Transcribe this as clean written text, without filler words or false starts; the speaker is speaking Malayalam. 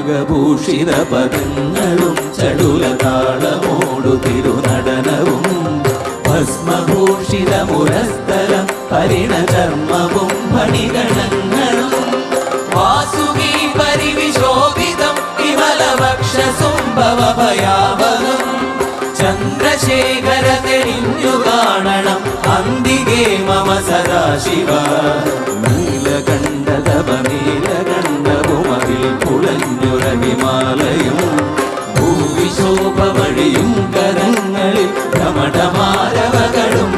പങ്കഭൂഷിത പദങ്ങളും ചടുലതാളമോടു തിരുനടനവും ഭസ്മഭൂഷിത മുരസ്ഥലം പരിണചർമ്മവും ഫണിഗണങ്ങളും വാസുകി പരിവിശോഭിതം വിമലവക്ഷസുംഭവഭയാവഹം ചന്ദ്രശേഖര തെളിഞ്ഞു കാണണം അന്തികേ മമ സദാശിവ നീലകണ്ഠതപ നീലകണ്ഠവുമതിൽ പുളഞ്ഞുറഹിമാലയും ഭൂവിശോഭ വഴിയും കരങ്ങളിൽ ധമഠമാരവകളും